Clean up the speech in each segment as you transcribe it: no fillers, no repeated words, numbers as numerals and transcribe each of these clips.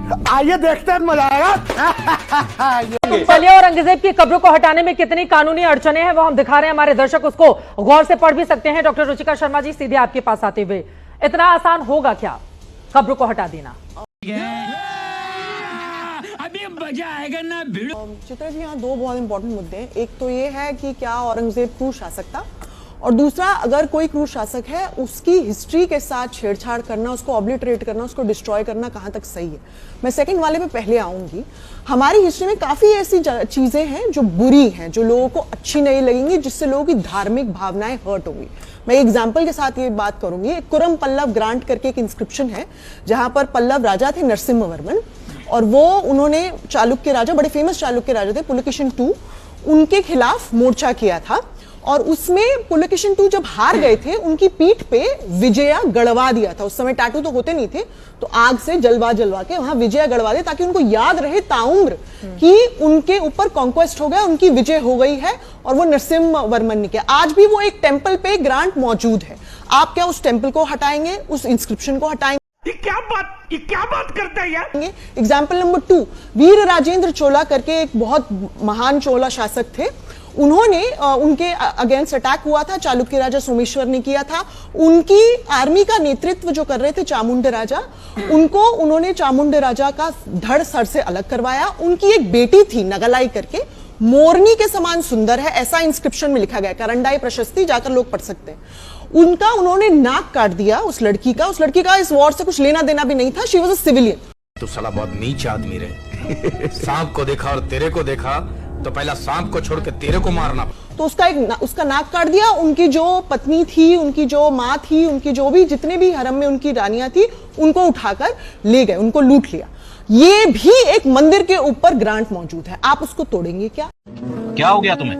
आइए देखते हैं, मजा आएगा। चलिए, औरंगजेब की कब्र को हटाने में कितनी कानूनी अड़चने हैं वो हम दिखा रहे हैं, हमारे दर्शक उसको गौर से पढ़ भी सकते हैं। डॉक्टर रुचिका शर्मा जी, सीधे आपके पास आते हुए, इतना आसान होगा क्या कब्र को हटा देना? अभी मजा आएगा ना भिड़ो। चित्रा जी, यहाँ दो बहुत इंपॉर्टेंट मुद्दे हैं। एक तो ये है कि क्या औरंगजेब क्रूर शासक था, और दूसरा, अगर कोई क्रूर शासक है उसकी हिस्ट्री के साथ छेड़छाड़ करना, उसको ऑब्लिटरेट करना, उसको डिस्ट्रॉय करना कहाँ तक सही है। मैं सेकंड वाले पे पहले आऊंगी। हमारी हिस्ट्री में काफी ऐसी चीजें हैं जो बुरी हैं, जो लोगों को अच्छी नहीं लगेंगी, जिससे लोगों की धार्मिक भावनाएं हर्ट होंगी। मैं एग्जाम्पल के साथ ये बात करूंगी। कुरम पल्लव ग्रांट करके एक इंस्क्रिप्शन है, जहां पर पल्लव राजा थे नरसिम्हवर्मन, और वो उन्होंने चालुक्य राजा, बड़े फेमस चालुक्य राजा थे पुलकेशिन II, उनके खिलाफ मोर्चा किया था। और उसमें पुलकेशिन II जब हार गए थे, उनकी पीठ पे विजया गड़वा दिया था। उस समय टाटू तो होते नहीं थे, तो आग से जलवा के वहां विजया गड़वा दे, ताकि उनको याद रहे ताउम्र कि उनके ऊपर कॉन्क्वेस्ट हो गया, उनकी विजय हो गई है, और वो नरसिम्हवर्मन ने किया। आज भी वो एक टेंपल पे ग्रांट मौजूद है। आप क्या उस टेंपल को हटाएंगे, उस इंस्क्रिप्शन को हटाएंगे? ये क्या बात करता है यार? एग्जाम्पल नंबर 2, वीर राजेंद्र चोला करके एक बहुत महान चोला शासक थे। उन्होंने उनके अगेंस्ट अटैक हुआ था, चालुक्य राजा सोमेश्वर ने किया था। उनकी आर्मी का नेतृत्व जो कर रहे थे चामुंड राजा, उन्होंने चामुंड राजा का धड़ सर से अलग करवाया। उनकी एक बेटी थी नगलाई करके, मोरनी के समान सुंदर है, ऐसा इंस्क्रिप्शन में लिखा गया। करंडाई प्रशस्ति जाकर लोग पढ़ सकते हैं। उन्होंने नाक काट दिया उस लड़की का इस वॉर से कुछ लेना देना भी नहीं था। She was a civilian. तो साला बहुत नीच आदमी रहे। सांप को देखा और तेरे को देखा तो पहला सांप को छोड़ के तेरे को मारना। तो उसका नाक काट दिया। उनकी जो पत्नी थी, उनकी जो माँ थी, उनकी जो भी जितने भी हरम में उनकी रानियां थी, उनको उठाकर ले गए, उनको लूट लिया। ये भी एक मंदिर के ऊपर ग्रांट मौजूद है, आप उसको तोड़ेंगे क्या? क्या हो गया तुम्हें?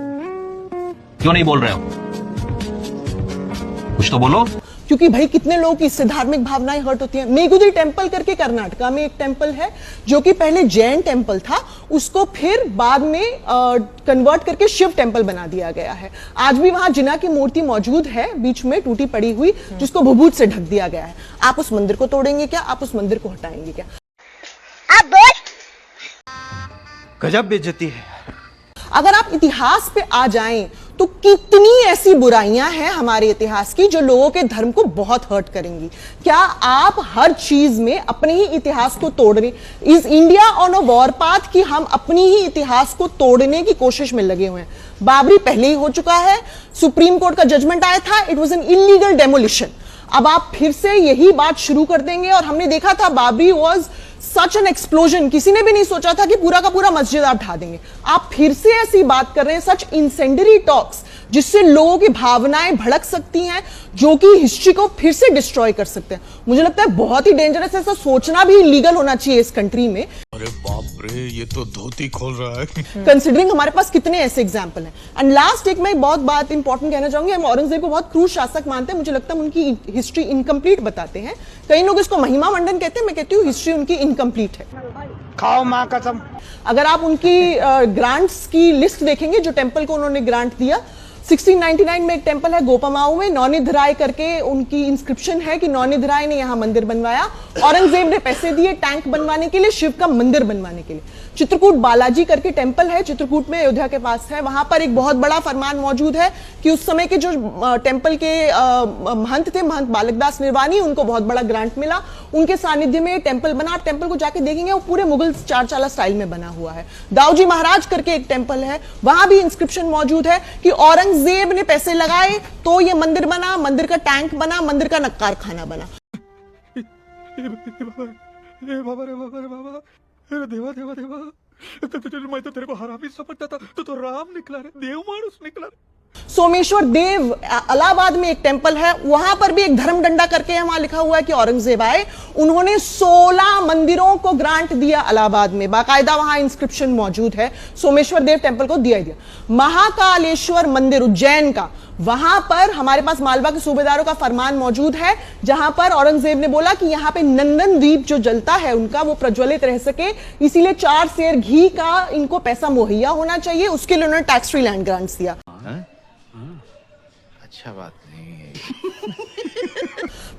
क्यों नहीं बोल रहे हो? कुछ तो बोलो। क्योंकि भाई कितने लोगों की इससे धार्मिक भावनाएं हर्ट होती हैं। मेगुदी टेंपल करके कर्नाटका में एक टेंपल है, जो कि पहले जैन टेंपल था, उसको फिर बाद में कन्वर्ट करके शिव टेंपल बना दिया गया है। आज भी वहां जिना की मूर्ति मौजूद है, बीच में टूटी पड़ी हुई, जिसको भभूत से ढक दिया गया है। आप उस मंदिर को तोड़ेंगे क्या? आप उस मंदिर को हटाएंगे क्या? आप बोल। गजब बेइज्जती है। अगर आप इतिहास पे आ जाएं तो कितनी ऐसी बुराइयां हैं हमारे इतिहास की जो लोगों के धर्म को बहुत हर्ट करेंगी। क्या आप हर चीज में अपने ही इतिहास को तोड़ रहे? Is India on a war path कि हम अपनी ही इतिहास को तोड़ने की कोशिश में लगे हुए हैं? बाबरी पहले ही हो चुका है, सुप्रीम कोर्ट का जजमेंट आया था, it was an illegal demolition. अब आप फिर से यही बात शुरू कर देंगे। और हमने देखा था Babri was such an explosion, किसी ने भी नहीं सोचा था कि पूरा का पूरा मस्जिद आप ढा देंगे। आप फिर से ऐसी बात कर रहे हैं, सच इंसेंडरी टॉक्स, जिससे लोगों की भावनाएं भड़क सकती हैं, जो कि हिस्ट्री को फिर से डिस्ट्रॉय कर सकते हैं। मुझे लगता है बहुत ही डेंजरस है, ऐसा सोचना भी इलीगल होना चाहिए इस कंट्री में। अरे बाप रे, ये तो धोती खोल रहा है। कंसिडरिंग हमारे पास कितने ऐसे एग्जाम्पल हैं। एंड लास्ट एक मैं बहुत बात इंपॉर्टेंट कहना चाहूंगी, हम औरंगजेब को बहुत क्रूर शासक मानते हैं। मुझे लगता है उनकी हिस्ट्री इनकम्प्लीट बताते हैं। कई लोग इसको महिमा मंडन कहते हैं, मैं कहती हूँ हिस्ट्री उनकी इनकम्प्लीट है। खाओ माँ कसम। अगर आप उनकी ग्रांट्स की लिस्ट देखेंगे, जो टेंपल को उन्होंने ग्रांट दिया, 1699 में एक टेंपल है गोपमाऊ में, नौनिध राय करके उनकी इंस्क्रिप्शन है कि नौनिध राय ने यहां मंदिर बनवाया। औरंगजेब ने पैसे दिए टैंक बनवाने के लिए, शिव का मंदिर बनवाने के लिए। चित्रकूट बालाजी करके टेंपल है, चित्रकूट में, अयोध्या के पास है। वहां पर एक बहुत बड़ा फरमान मौजूद है कि उस समय के जो टेंपल के महंत थे, महंत बालकदास निर्वाणी, उनको बहुत बड़ा ग्रांट मिला। उनके सानिध्य में टेंपल बना। आप टेंपल को जाके देखेंगे, वो पूरे मुगल चारचाला स्टाइल में बना हुआ है। दाऊजी महाराज करके एक टेंपल है, वहां भी इंस्क्रिप्शन मौजूद है कि औरंगजेब ने पैसे लगाए तो ये मंदिर बना, मंदिर का टैंक बना, मंदिर का नक्कार खाना बना। अरे देवा देवा देवा, मैं तो तेरे को हरामी समझता था, तो राम निकला रे, देव मानुस निकला रे। सोमेश्वर देव इलाहाबाद में एक टेंपल है, वहां पर भी एक धर्म डंडा करके वहां लिखा हुआ है कि औरंगजेब आए, उन्होंने 16 मंदिरों को ग्रांट दिया इलाहाबाद में, बाकायदा वहां इंस्क्रिप्शन मौजूद है। सोमेश्वर देव टेंपल को दिया ही दिया। महाकालेश्वर मंदिर उज्जैन का, वहां पर हमारे पास मालवा के सूबेदारों का फरमान मौजूद है, जहां पर औरंगजेब ने बोला कि यहां पे नंदन दीप जो जलता है उनका, वो प्रज्वलित रह सके, इसीलिए 4 सेर घी का इनको पैसा मुहैया होना चाहिए। उसके लिए उन्होंने टैक्स फ्री लैंड ग्रांट्स दिया। अच्छा बात नहीं है।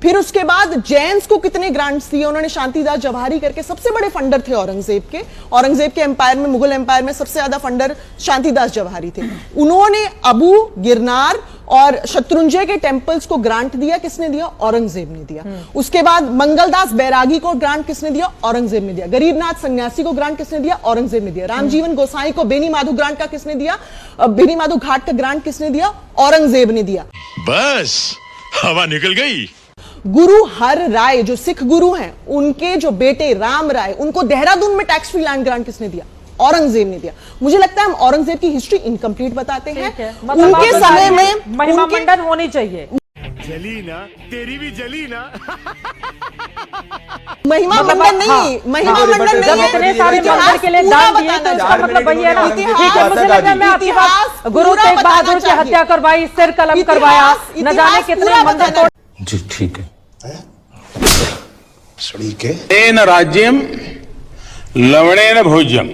फिर उसके बाद जैन्स को कितने ग्रांट्स दिए उन्होंने, शांतिदास जवाहरी करके सबसे बड़े फंडर थे औरंगजेब के एम्पायर में, मुगल एम्पायर में सबसे ज्यादा फंडर शांतिदास जवाहरी थे। उन्होंने अबू, गिरनार और शत्रुंजय के टेंपल्स को ग्रांट दिया, किसने दिया? औरंगजेब ने दिया। उसके बाद मंगलदास बैरागी को ग्रांट किसने दिया? औरंगजेब ने दिया। गरीबनाथ सन्यासी को ग्रांट किसने दिया? औरंगजेब ने दिया। रामजीवन गोसाई को बेनी माधो ग्रांट का किसने दिया? बेनी माधो घाट का ग्रांट किसने दिया? औरंगजेब ने दिया। बस हवा निकल गई। गुरु हर राय जो सिख गुरु हैं, उनके जो बेटे राम राय, उनको देहरादून में टैक्स फ्री लैंड ग्रांट किसने दिया? औरंगजेब ने दिया। मुझे लगता है हम औरंगजेब की हिस्ट्री इनकम्प्लीट बताते हैं। उनके समय में महिमा मंडन होनी चाहिए। जली ना, तेरी भी जली ना। महिमा मंडन नहीं, महिमा मंडन जब नहीं इतने है। सारे मंदिर के लिए दान दिए तो इसका मतलब वही है ना। ठीक है, मुझे लगा मैं आपकी बात, गुरु तेग बहादुर की हत्या करवाई, सिर कलम करवाया, न जाने कितने मंदिर तोड़। जी ठीक है। तेन राज्यम लवणेन भोज्यम